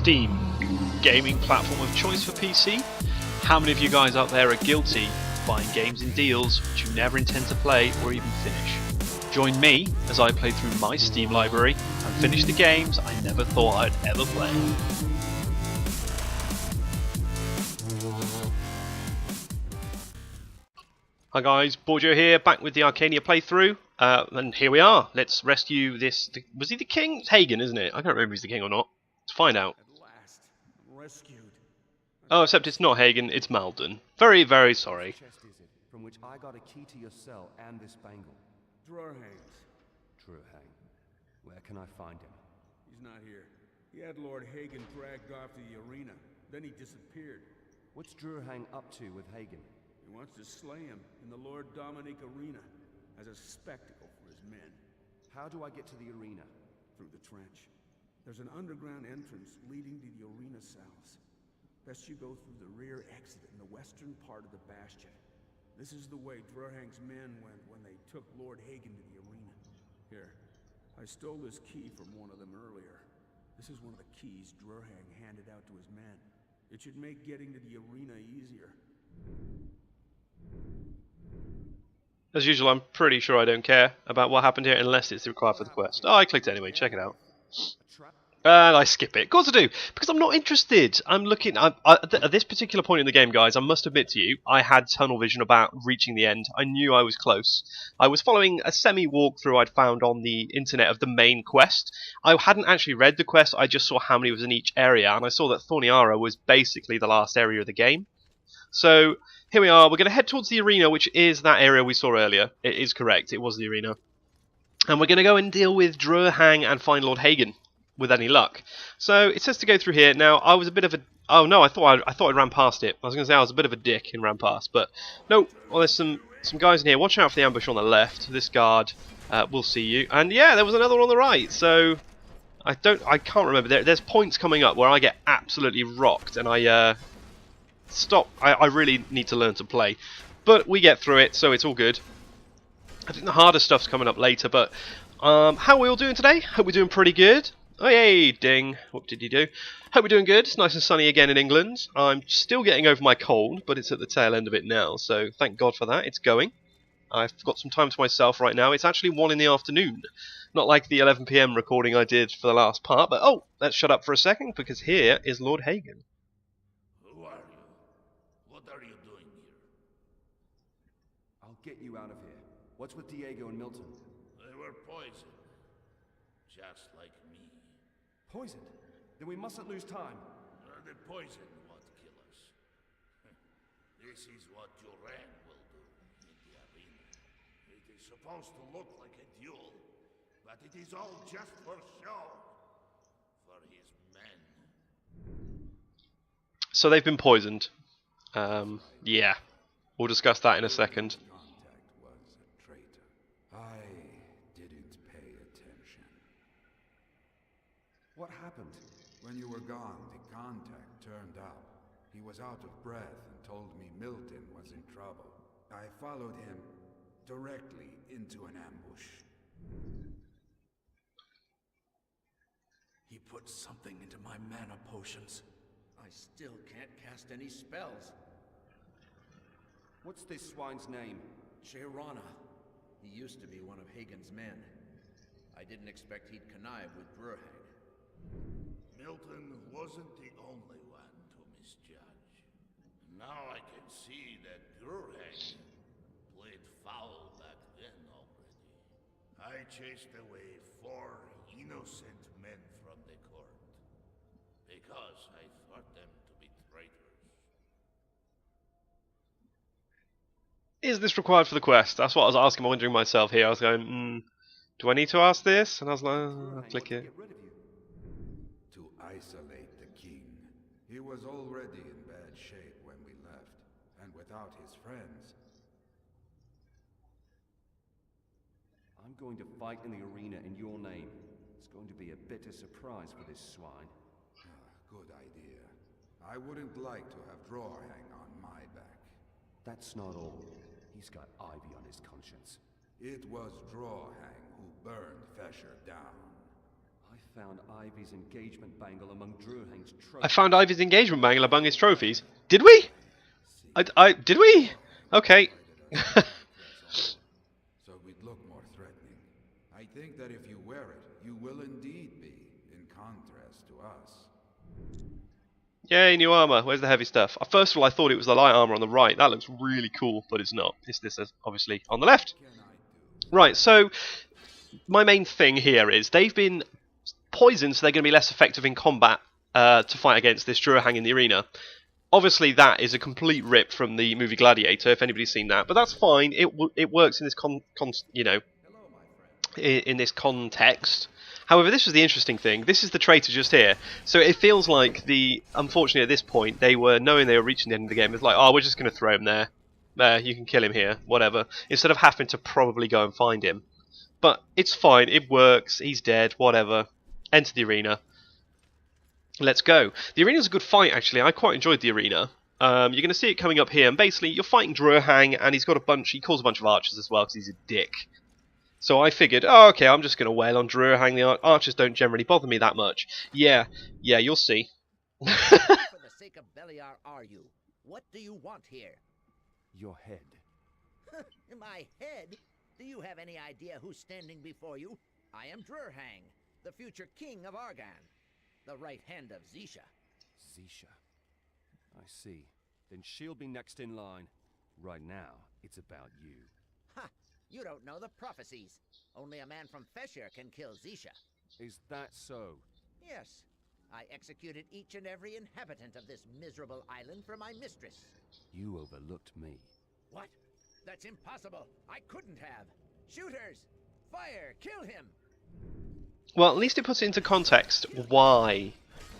Steam, gaming platform of choice for PC. How many of you guys out there are guilty of buying games in deals which you never intend to play or even finish? Join me as I play through my Steam library and finish the games I never thought I'd ever play. Hi guys, Borgio here, back with the Arcania playthrough, and here we are. Let's rescue this. Was he the king? It's Hagen, isn't it? I can't remember if he's the king or not. Let's find out. At last, I'm rescued. Oh, except it's not Hagen, it's Malden. Very, very sorry. Chest is it, from which I got a key to your cell and this bangle? Drurhang's. Drurhang. Where can I find him? He's not here. He had Lord Hagen dragged off to the arena. Then he disappeared. What's Drurhang up to with Hagen? He wants to slay him in the Lord Dominic arena as a spectacle for his men. How do I get to the arena? Through the trench. There's an underground entrance leading to the arena cells. Best you go through the rear exit in the western part of the bastion. This is the way Drurhang's men went when they took Lord Hagen to the arena. Here, I stole this key from one of them earlier. This is one of the keys Drurhang handed out to his men. It should make getting to the arena easier. As usual, I'm pretty sure I don't care about what happened here unless it's required for the quest. Oh, I clicked it anyway, check it out. And I skip it. Of course I do, because I'm not interested. I'm looking at this particular point in the game, guys. I must admit to you, I had tunnel vision about reaching the end. I knew I was close. I was following a semi-walkthrough I'd found on the internet of the main quest. I hadn't actually read the quest. I just saw how many was in each area, and I saw that Thorniara was basically the last area of the game. So here we are. We're going to head towards the arena, which is that area we saw earlier. It is correct. It was the arena, and we're going to go and deal with Drurhang and find Lord Hagen. With any luck. So it says to go through here. Now I was a bit of a I thought I ran past it. I was going to say I was a bit of a dick and ran past, but no. Well, there's some guys in here. Watch out for the ambush on the left. This guard will see you. And yeah, there was another one on the right. So I can't remember. There's points coming up where I get absolutely rocked and I stop. I really need to learn to play, but we get through it, so it's all good. I think the harder stuff's coming up later, but how are we all doing today? Hope we're doing pretty good. Oh yay, ding. What did you do? Hope we're doing good. It's nice and sunny again in England. I'm still getting over my cold, but it's at the tail end of it now, so thank God for that. It's going. I've got some time to myself right now. It's actually 1 in the afternoon. Not like the 11 PM recording I did for the last part, but oh, let's shut up for a second, because here is Lord Hagen. Who are you? What are you doing here? I'll get you out of here. What's with Diego and Milton? They were poisoned. Just like me. Poisoned? Then we mustn't lose time. The poison won't kill us. This is what Drurhang will do in the arena. It is supposed to look like a duel, but it is all just for show. For his men. So they've been poisoned. Yeah. We'll discuss that in a second. Contact was a traitor. I didn't pay attention. What happened? When you were gone, the contact turned up. He was out of breath and told me Milton was in trouble. I followed him directly into an ambush. He put something into my mana potions. I still can't cast any spells. What's this swine's name? Jairana. He used to be one of Hagen's men. I didn't expect he'd connive with Drurhang. Milton wasn't the only one to misjudge. Now I can see that Drurhang played foul back then already. I chased away 4 innocent men from the court because I thought them to be traitors. Is this required for the quest? That's what I was asking, wondering myself here. I was going, do I need to ask this? And I was like, I'll click it. To isolate the king. He was already in bad shape when we left, and without his friends. I'm going to fight in the arena in your name. It's going to be a bitter surprise for this swine. Good idea. I wouldn't like to have Drurhang on my back. That's not all. He's got ivy on his conscience. It was Drurhang who burned Fesher down. I found Ivy's engagement bangle among Druhang's trophies. I found Ivy's engagement bangle among his trophies. Did we? Did we? Okay. So we'd look more threatening. I think that if you wear it, you will indeed be, in contrast to us. Yay, new armor. Where's the heavy stuff? First of all, I thought it was the light armor on the right. That looks really cool, but it's not. It's this, obviously, on the left. Right, so my main thing here is they've been poisoned, so they're going to be less effective in combat to fight against this Druhang in the arena. Obviously, that is a complete rip from the movie Gladiator, if anybody's seen that. But that's fine. It works in this in this context. However, this was the interesting thing. This is the traitor just here. So it feels like unfortunately at this point, they were knowing they were reaching the end of the game. It's like, oh, we're just going to throw him there. There, you can kill him here, whatever. Instead of having to probably go and find him. But it's fine. It works. He's dead. Whatever. Enter the arena. Let's go. The arena's a good fight, actually. I quite enjoyed the arena. You're going to see it coming up here, and basically you're fighting Druhang, and he calls a bunch of archers as well, because he's a dick. So I figured, oh, okay, I'm just going to wail on Druhang. The archers don't generally bother me that much. Yeah, you'll see. For the sake of Beliar, are you? What do you want here? Your head. My head? Do you have any idea who's standing before you? I am Druhang, the future king of Argan. The right hand of Zisha. Zisha. I see. Then she'll be next in line. Right now, it's about you. Ha! You don't know the prophecies. Only a man from Fesher can kill Zisha. Is that so? Yes. I executed each and every inhabitant of this miserable island for my mistress. You overlooked me. What? That's impossible. I couldn't have. Shooters! Fire! Kill him! Well, at least it puts it into context why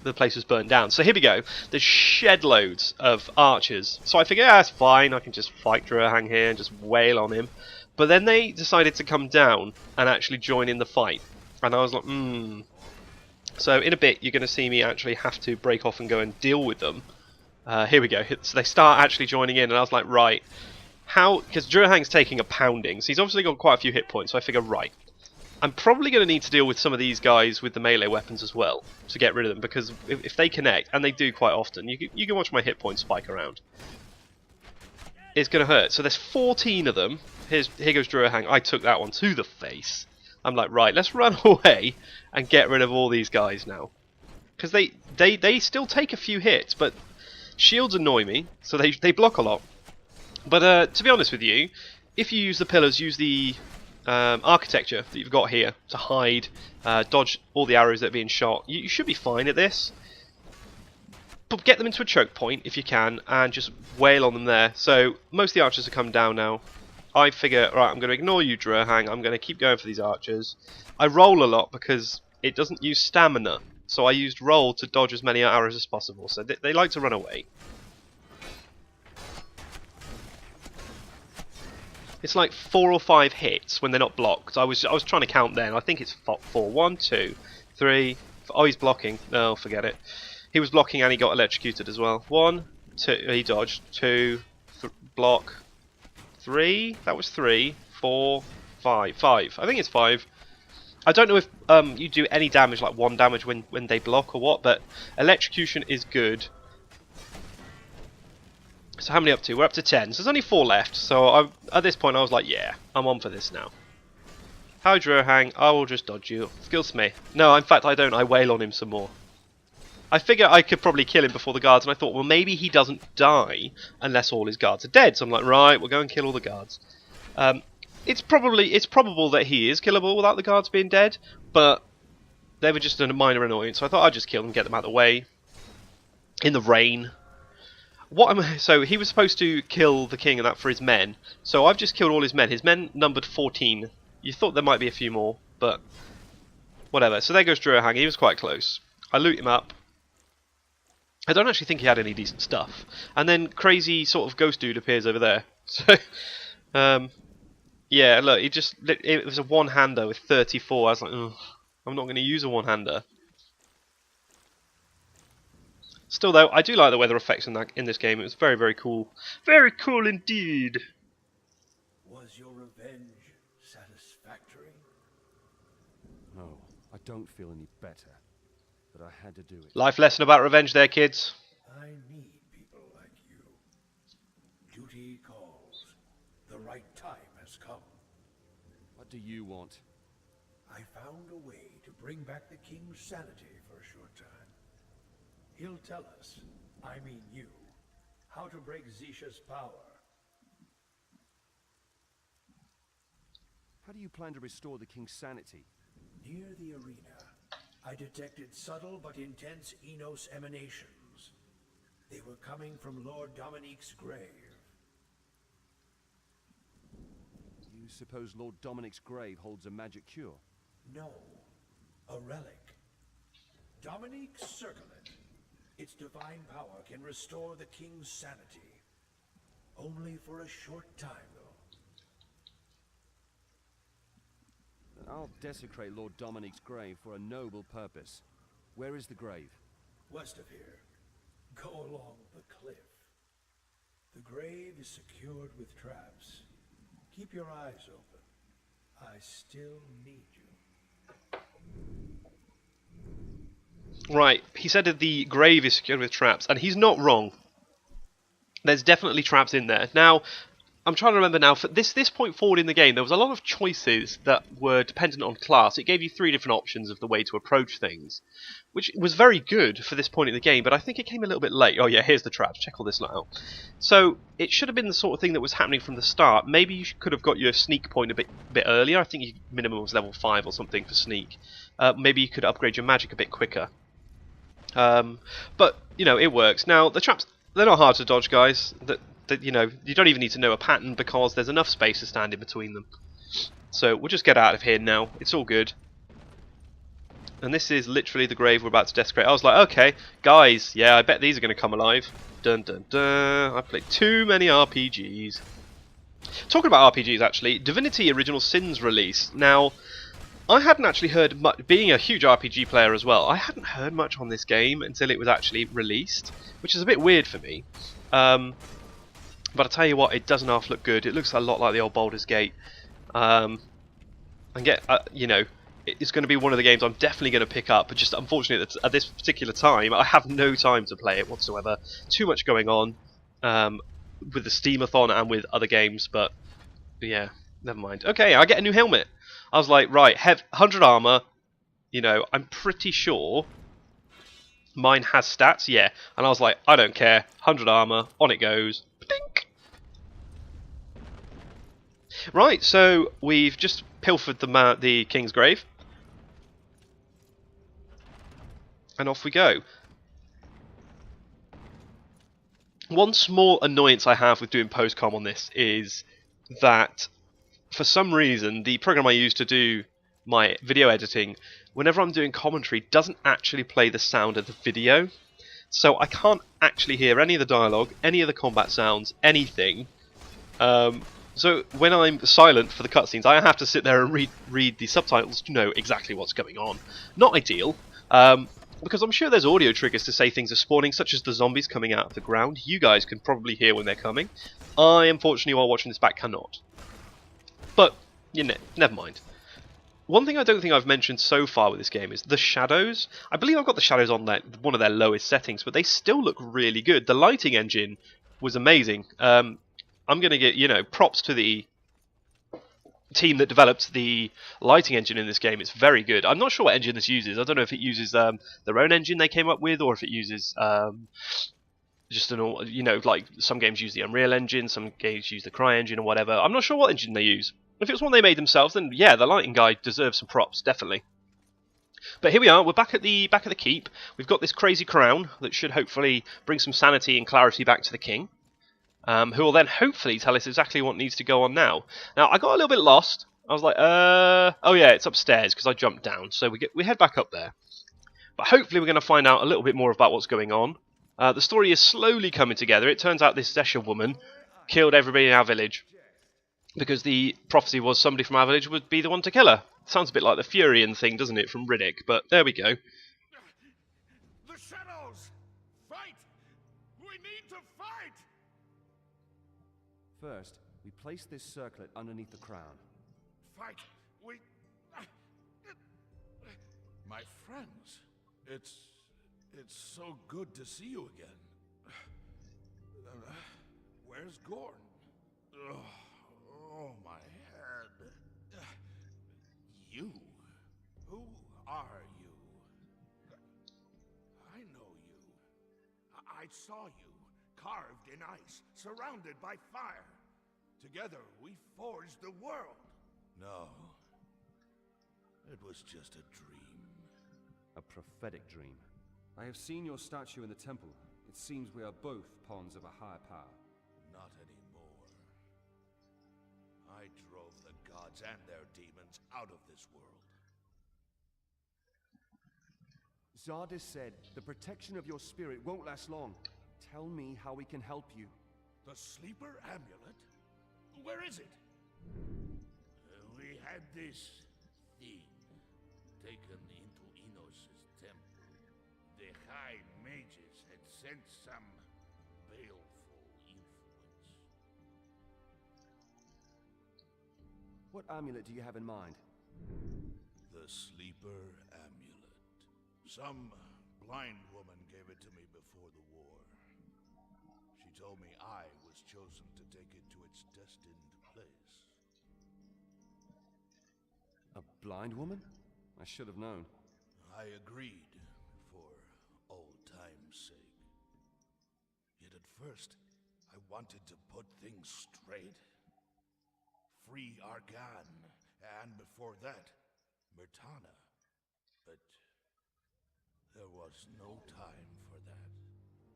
the place was burnt down. So here we go. There's shed loads of archers. So I figured, it's fine. I can just fight Druhang here and just wail on him. But then they decided to come down and actually join in the fight. And I was like, So in a bit, you're going to see me actually have to break off and go and deal with them. Here we go. So they start actually joining in, and I was like, right. How? Because Druhang's taking a pounding, so he's obviously got quite a few hit points. So I figure, right. I'm probably going to need to deal with some of these guys with the melee weapons as well to get rid of them, because if they connect, and they do quite often, you can watch my hit points spike around. It's going to hurt. So there's 14 of them. Here goes Druhang. I took that one to the face. I'm like, right, let's run away and get rid of all these guys now. Because they still take a few hits, but shields annoy me, so they block a lot. But to be honest with you, if you use the pillars, use the architecture that you've got here to hide, dodge all the arrows that are being shot, you should be fine at this. But get them into a choke point if you can, and just wail on them there. So most of the archers have come down now. I figure, right, I'm going to ignore you, Druhang. I'm going to keep going for these archers. I roll a lot because it doesn't use stamina, so I used roll to dodge as many arrows as possible. So they like to run away. It's like 4 or 5 hits when they're not blocked. I was trying to count then. I think it's 4. 1, 2, 3. Oh, he's blocking. No, forget it. He was blocking and he got electrocuted as well. 1, 2. He dodged. 2. Block. 3. That was 3. 4. 5. 5. I think it's 5. I don't know if you do any damage, like 1 damage when they block or what, but electrocution is good. So how many up to? We're up to 10. So there's only 4 left. So at this point I was like, yeah, I'm on for this now. Hi Druhang, I will just dodge you. Skills me. No, in fact I don't. I wail on him some more. I figure I could probably kill him before the guards, and I thought, well, maybe he doesn't die unless all his guards are dead. So I'm like, right, we'll go and kill all the guards. It's probable that he is killable without the guards being dead, but they were just a minor annoyance. So I thought I'd just kill them, get them out of the way. In the rain. So he was supposed to kill the king and that for his men. So I've just killed all his men. His men numbered 14. You thought there might be a few more, but whatever. So there goes Druhang. He was quite close. I loot him up. I don't actually think he had any decent stuff. And then crazy sort of ghost dude appears over there. So, yeah, look, it was a one-hander with 34. I was like, ugh, I'm not going to use a one-hander. Still, though, I do like the weather effects in this game. It was very, very cool. Very cool indeed. Was your revenge satisfactory? No, I don't feel any better, but I had to do it. Life lesson about revenge there, kids. I need people like you. Duty calls. The right time has come. What do you want? I found a way to bring back the king's sanity for a short time. He'll tell us, I mean you, how to break Zisha's power. How do you plan to restore the king's sanity? Near the arena, I detected subtle but intense Enos emanations. They were coming from Lord Dominique's grave. You suppose Lord Dominic's grave holds a magic cure? No, a relic. Dominique's Circlet. Its divine power can restore the king's sanity. Only for a short time, though. Then I'll desecrate Lord Dominic's grave for a noble purpose. Where is the grave? West of here. Go along the cliff. The grave is secured with traps. Keep your eyes open. I still need you. Right, he said that the grave is secured with traps, and he's not wrong. There's definitely traps in there. Now, I'm trying to remember now, for this point forward in the game, there was a lot of choices that were dependent on class. It gave you 3 different options of the way to approach things, which was very good for this point in the game, but I think it came a little bit late. Oh yeah, here's the traps. Check all this lot out. So, it should have been the sort of thing that was happening from the start. Maybe you could have got your sneak point a bit earlier. I think your minimum was level 5 or something for sneak. Maybe you could upgrade your magic a bit quicker. But, you know, it works. Now, the traps, they're not hard to dodge, guys. You know, you don't even need to know a pattern because there's enough space to stand in between them. So we'll just get out of here now. It's all good. And this is literally the grave we're about to desecrate. I was like, okay, guys, yeah, I bet these are going to come alive. Dun dun dun. I played too many RPGs. Talking about RPGs, actually, Divinity Original Sin's release. Now, I hadn't actually heard much, being a huge RPG player as well, I hadn't heard much on this game until it was actually released, which is a bit weird for me. But I tell you what, it doesn't half look good. It looks a lot like the old Baldur's Gate. And you know, it's going to be one of the games I'm definitely going to pick up. But just unfortunately, at this particular time, I have no time to play it whatsoever. Too much going on with the Steamathon and with other games. But yeah, never mind. Okay, I get a new helmet. I was like, right, 100 armor. You know, I'm pretty sure mine has stats. Yeah, and I was like, I don't care. 100 armor, on it goes. Dink. Right, so we've just pilfered the king's grave, and off we go. One small annoyance I have with doing post-com on this is that, for some reason, the program I use to do my video editing, whenever I'm doing commentary, doesn't actually play the sound of the video. So I can't actually hear any of the dialogue, any of the combat sounds, anything. So when I'm silent for the cutscenes, I have to sit there and read the subtitles to know exactly what's going on. Not ideal, because I'm sure there's audio triggers to say things are spawning, such as the zombies coming out of the ground. You guys can probably hear when they're coming. I, unfortunately, while watching this back, cannot. But, you know, never mind. One thing I don't think I've mentioned so far with this game is the shadows. I believe I've got the shadows on one of their lowest settings, but they still look really good. The lighting engine was amazing. I'm going to get, you know, props to the team that developed the lighting engine in this game. It's very good. I'm not sure what engine this uses. I don't know if it uses their own engine they came up with, or if it uses just an, you know, like some games use the Unreal Engine, some games use the Cry engine or whatever. I'm not sure what engine they use. If it was one they made themselves, then yeah, the lighting guy deserves some props, definitely. But here we are, we're back at the keep. We've got this crazy crown that should hopefully bring some sanity and clarity back to the king, who will then hopefully tell us exactly what needs to go on now. Now, I got a little bit lost. I was like, oh yeah, it's upstairs because I jumped down. So we head back up there. But hopefully we're going to find out a little bit more about what's going on. The story is slowly coming together. It turns out this Zesha woman killed everybody in our village, because the prophecy was somebody from our village would be the one to kill her. Sounds a bit like the Furion thing, doesn't it, from Riddick? But there we go. The shadows! Fight! We need to fight! First, we place this circlet underneath the crown. Fight! We... My friends, it's so good to see you again. Where's Gorn? Oh, my head. You? Who are you? I know you. I saw you, carved in ice, surrounded by fire. Together, we forged the world. No. It was just a dream. A prophetic dream. I have seen your statue in the temple. It seems we are both pawns of a higher power. Not anymore. I drove the gods and their demons out of this world. Zardis said the protection of your spirit won't last long. Tell me how we can help you. The sleeper amulet? Where is it? We had this thing taken into Enos' temple. The High Mages had sent some baleful influence. What amulet do you have in mind? The sleeper amulet. Some blind woman gave it to me before the war. She told me I was chosen to take it to its destined place. A blind woman? I should have known. I agreed, for old time's sake. Yet at first, I wanted to put things straight. Free Argan, and before that, Myrtana. But there was no time for that.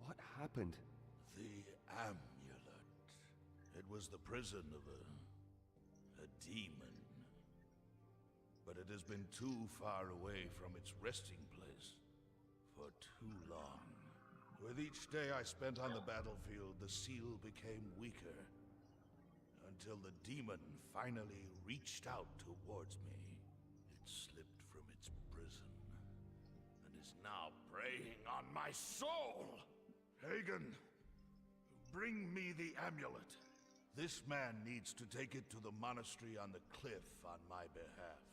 What happened? The amulet. It was the prison of a demon. But it has been too far away from its resting place for too long. With each day I spent on the battlefield, the seal became weaker, until the demon finally reached out towards me. It slipped from its prison, and is now preying on my soul! Hagen, bring me the amulet. This man needs to take it to the monastery on the cliff on my behalf.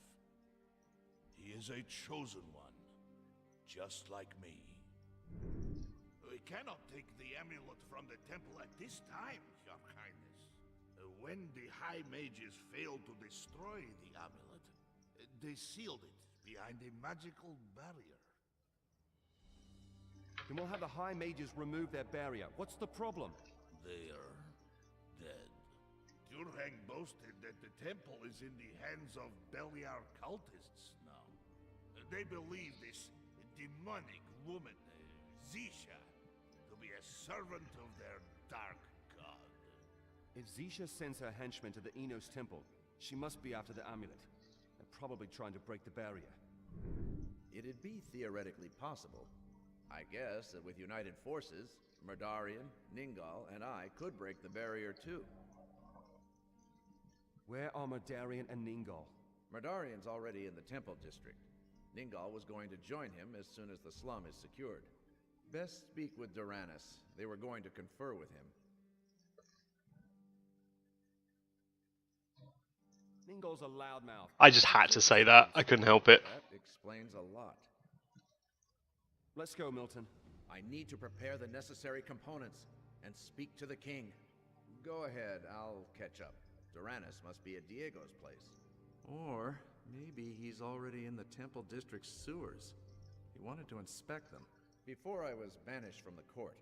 He is a chosen one, just like me. We cannot take the amulet from the temple at this time, Your Highness. When the High Mages failed to destroy the amulet, they sealed it behind a magical barrier. Then we'll have the High Mages remove their barrier. What's the problem? They are dead. Durhang boasted that the temple is in the hands of Beliar cultists now. They believe this demonic woman, Zisha, to be a servant of their dark god. If Zisha sends her henchmen to the Enos temple, she must be after the amulet. They're probably trying to break the barrier. It'd be theoretically possible. I guess that with united forces, Murdarian, Ningal, and I could break the barrier too. Where are Murdarian and Ningal? Murdarian's already in the temple district. Ningal was going to join him as soon as the slum is secured. Best speak with Doranus. They were going to confer with him. Ningal's a loudmouth. I just had to say that. I couldn't help it. That explains a lot. Let's go, Milton. I need to prepare the necessary components and speak to the king. Go ahead, I'll catch up. Doranus must be at Diego's place. Or maybe he's already in the temple district's sewers. He wanted to inspect them. Before I was banished from the court,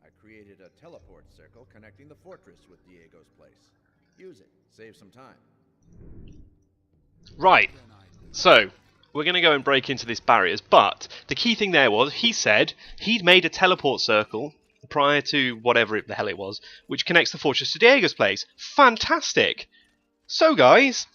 I created a teleport circle connecting the fortress with Diego's place. Use it, save some time. Right. So, we're going to go and break into these barriers, but the key thing there was, he said he'd made a teleport circle prior to whatever the hell it was, which connects the fortress to Diego's place. Fantastic! So guys,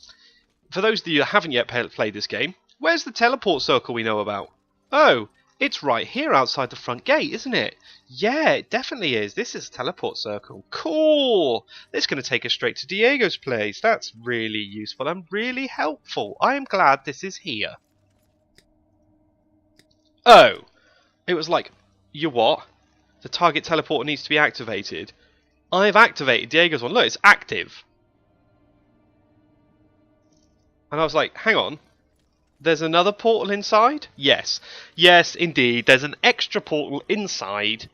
for those of you that haven't yet played this game, where's the teleport circle we know about? Oh, it's right here outside the front gate, isn't it? Yeah, it definitely is. This is a teleport circle. Cool! This is going to take us straight to Diego's place. That's really useful and really helpful. I am glad this is here. Oh, it was like, you what? The target teleporter needs to be activated. I've activated Diego's one. Look, it's active. And I was like, hang on. There's another portal inside? Yes. Yes, indeed. There's an extra portal inside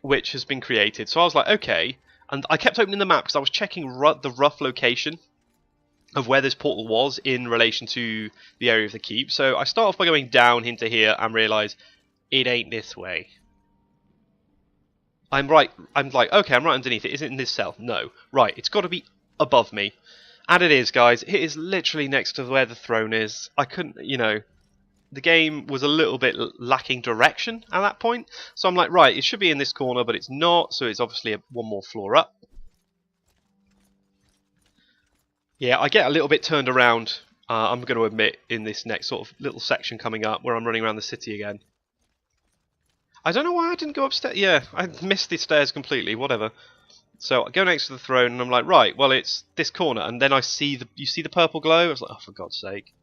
which has been created. So I was like, okay. And I kept opening the map because I was checking the rough location of where this portal was in relation to the area of the keep. So I start off by going down into here and realise it ain't this way. I'm like, okay, I'm right underneath it. Is it in this cell? No. Right, it's got to be above me. And it is, guys. It is literally next to where the throne is. I couldn't, you know, the game was a little bit lacking direction at that point. So I'm like, right, it should be in this corner, but it's not. So it's obviously one more floor up. Yeah, I get a little bit turned around, I'm going to admit, in this next sort of little section coming up where I'm running around the city again. I don't know why I didn't go upstairs. Yeah, I missed the stairs completely, whatever. So I go next to the throne and I'm like, right, well, it's this corner. And then I see you see the purple glow? I was like, oh, for God's sake.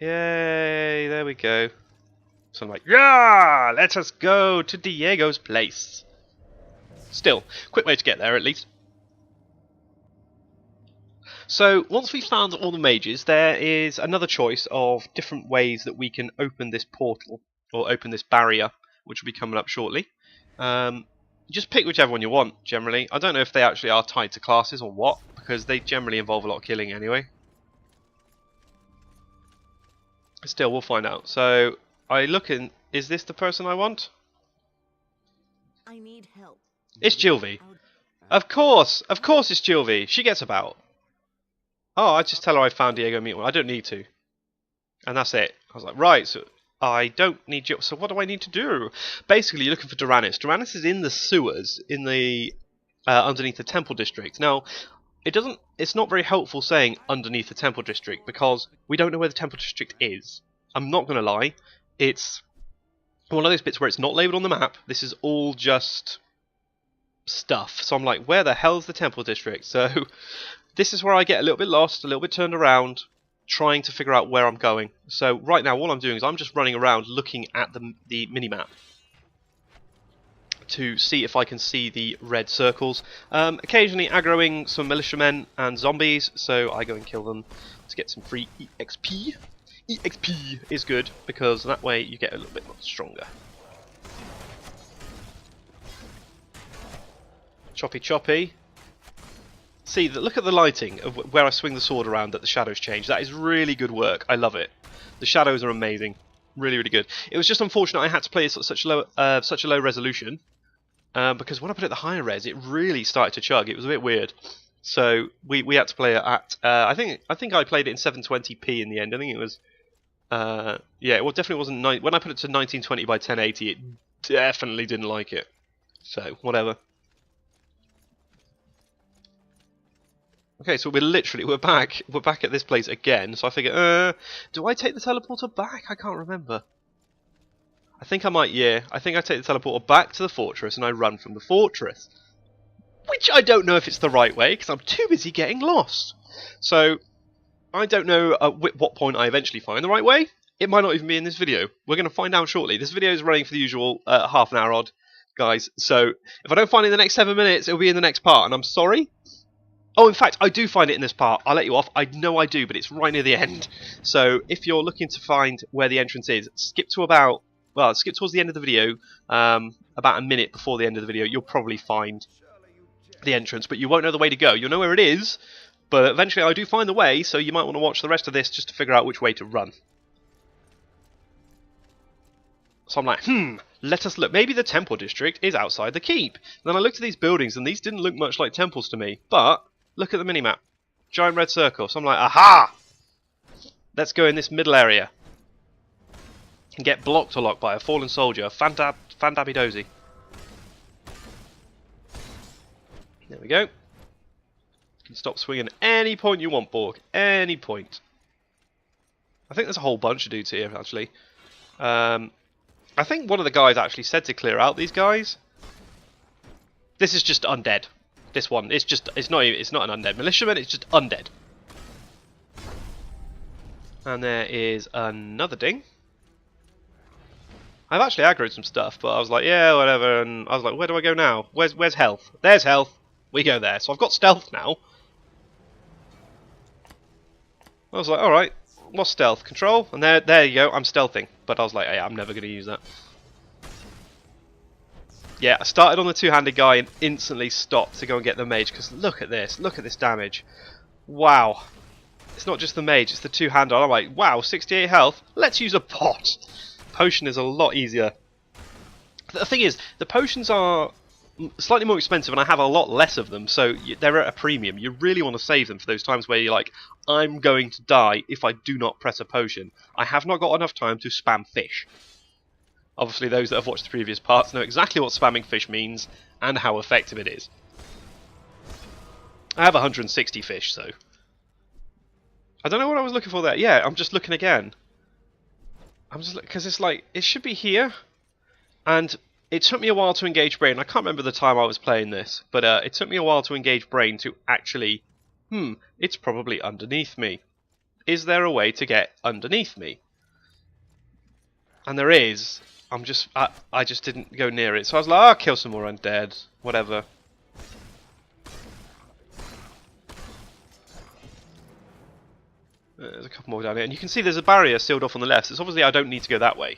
Yay, there we go. So I'm like, yeah, let us go to Diego's place. Still, quick way to get there at least. So once we've found all the mages, there is another choice of different ways that we can open this portal, or open this barrier, which will be coming up shortly. Just pick whichever one you want, generally. I don't know if they actually are tied to classes or what, because they generally involve a lot of killing anyway. Still, we'll find out. So, I look in... Is this the person I want? I need help. It's Jilvi. Of course it's Jilvi. She gets about. Oh, I just tell her I found Diego meet one. I don't need to. And that's it. I was like, right, so I don't need you. So what do I need to do? Basically, you're looking for Doranus. Doranus is in the sewers, in the underneath the temple district. Now, it's not very helpful saying underneath the temple district because we don't know where the temple district is. I'm not going to lie. It's one of those bits where it's not labelled on the map. This is all just stuff. So I'm like, where the hell's the temple district? So this is where I get a little bit lost, a little bit turned around, trying to figure out where I'm going. So right now all I'm doing is I'm just running around looking at the mini-map to see if I can see the red circles. Occasionally aggroing some militiamen and zombies, so I go and kill them to get some free EXP. EXP is good because that way you get a little bit more stronger. Choppy choppy. See, look at the lighting of where I swing the sword around that the shadows change. That is really good work. I love it. The shadows are amazing. Really, really good. It was just unfortunate I had to play such a low resolution because when I put it at the higher res, it really started to chug. It was a bit weird. So we had to play it at I think I played it in 720p in the end. I think it was yeah. Well, definitely wasn't when I put it to 1920 by 1080. It definitely didn't like it. So whatever. Okay, so we're back at this place again. So I figure, do I take the teleporter back? I can't remember. I think I might, yeah. I think I take the teleporter back to the fortress and I run from the fortress. Which I don't know if it's the right way because I'm too busy getting lost. So I don't know at what point I eventually find the right way. It might not even be in this video. We're going to find out shortly. This video is running for the usual half an hour odd, guys. So if I don't find it in the next 7 minutes, it'll be in the next part, and I'm sorry. Oh, in fact, I do find it in this part. I'll let you off. I know I do, but it's right near the end. So if you're looking to find where the entrance is, skip towards the end of the video, about a minute before the end of the video, you'll probably find the entrance, but you won't know the way to go. You'll know where it is, but eventually I do find the way, so you might want to watch the rest of this just to figure out which way to run. So I'm like, let us look. Maybe the temple district is outside the keep. And then I looked at these buildings, and these didn't look much like temples to me, but look at the minimap. Giant red circle. So I'm like, aha! Let's go in this middle area. And get blocked a lot by a fallen soldier. Fandabby dozy. There we go. You can stop swinging at any point you want, Borg. Any point. I think there's a whole bunch of dudes here, actually. I think one of the guys actually said to clear out these guys. This is just undead. This one, it's not an undead militiaman, it's just undead. And there is another ding. I've actually aggroed some stuff, but I was like, yeah, whatever, and I was like, where do I go now? Where's health? There's health. We go there. So I've got stealth now. I was like, alright, What's stealth? Control? And there you go, I'm stealthing. But I was like, yeah, I'm never going to use that. Yeah, I started on the two-handed guy and instantly stopped to go and get the mage, because look at this damage. Wow. It's not just the mage, it's the two-handed. I'm like, wow, 68 health, let's use a pot. Potion is a lot easier. The thing is, the potions are slightly more expensive and I have a lot less of them, so they're at a premium. You really want to save them for those times where you're like, I'm going to die if I do not press a potion. I have not got enough time to spam fish. Obviously those that have watched the previous parts know exactly what spamming fish means and how effective it is. I have 160 fish, so... I don't know what I was looking for there. Yeah, I'm just looking again. I'm just because it's like, it should be here. And it took me a while to engage brain. I can't remember the time I was playing this, but it took me a while to engage brain to actually, it's probably underneath me. Is there a way to get underneath me? And there is. I just didn't go near it. So I was like, I'll kill some more undead. Whatever. There's a couple more down here. And you can see there's a barrier sealed off on the left. So it's obviously I don't need to go that way.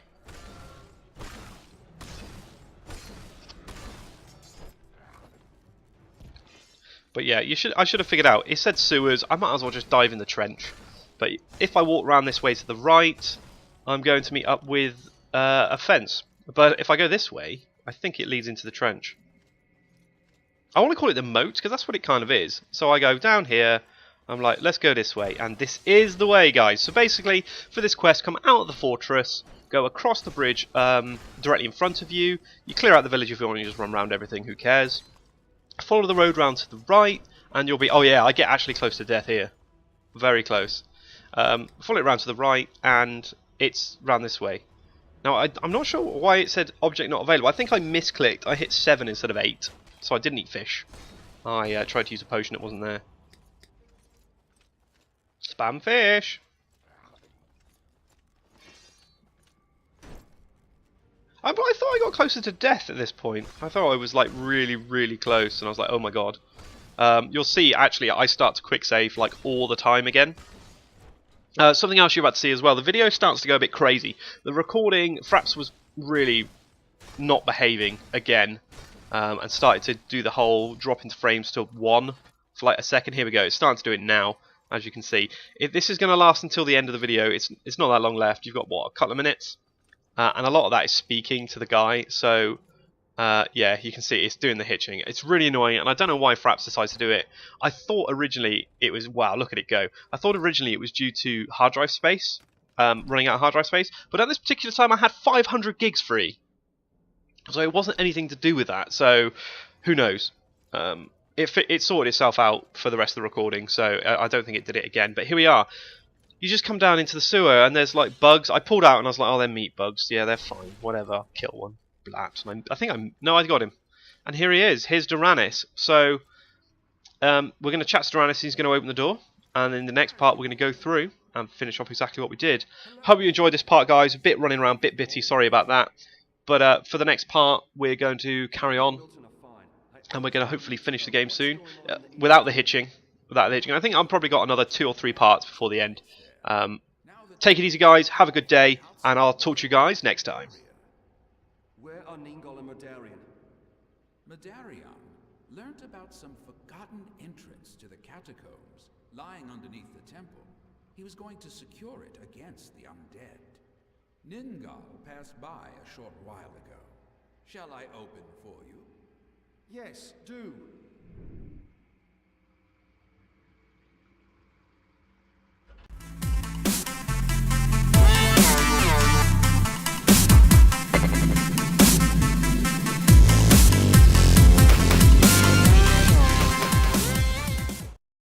But yeah, I should have figured out. It said sewers. I might as well just dive in the trench. But if I walk around this way to the right, I'm going to meet up with a fence. But if I go this way, I think it leads into the trench. I want to call it the moat, because that's what it kind of is. So I go down here, I'm like, let's go this way. And this is the way, guys. So basically, for this quest, come out of the fortress, go across the bridge directly in front of you. You clear out the village if you want, you just run around everything, who cares. Follow the road round to the right, and you'll be... Oh yeah, I get actually close to death here. Very close. Follow it round to the right, and it's round this way. Now, I'm not sure why it said object not available. I think I misclicked. I hit 7 instead of 8. So I didn't eat fish. I tried to use a potion, it wasn't there. Spam fish! I thought I got closer to death at this point. I thought I was like really, really close, and I was like, oh my god. You'll see, actually, I start to quick save like all the time again. Something else you're about to see as well. The video starts to go a bit crazy. The recording, Fraps was really not behaving again, and started to do the whole drop into frames to 1 for like a second. Here we go. It's starting to do it now, as you can see. If this is going to last until the end of the video, it's not that long left. You've got, what, a couple of minutes? And a lot of that is speaking to the guy, so yeah, you can see it's doing the hitching. It's really annoying, and I don't know why Fraps decides to do it. I thought originally it was... Wow, look at it go. I thought originally it was due to hard drive space, running out of hard drive space, but at this particular time I had 500 gigs free. So it wasn't anything to do with that, so who knows. It sorted itself out for the rest of the recording, so I don't think it did it again, but here we are. You just come down into the sewer and there's like bugs. I pulled out and I was like, oh, they're meat bugs. Yeah, they're fine. Whatever. Kill one. Blat. No, I got him. And here he is. Here's Doranis. So we're going to chat to Doranis. He's going to open the door. And in the next part, we're going to go through and finish off exactly what we did. Hope you enjoyed this part, guys. A bit running around, bit bitty. Sorry about that. But for the next part, we're going to carry on. And we're going to hopefully finish the game soon. Without the hitching. I think I've probably got another 2 or 3 parts before the end. Take it easy, guys. Have a good day, and I'll talk to you guys next time. Where are Ningol and Modarian? Modarion learnt about some forgotten entrance to the catacombs lying underneath the temple. He was going to secure it against the undead. Ningol passed by a short while ago. Shall I open for you? Yes, do.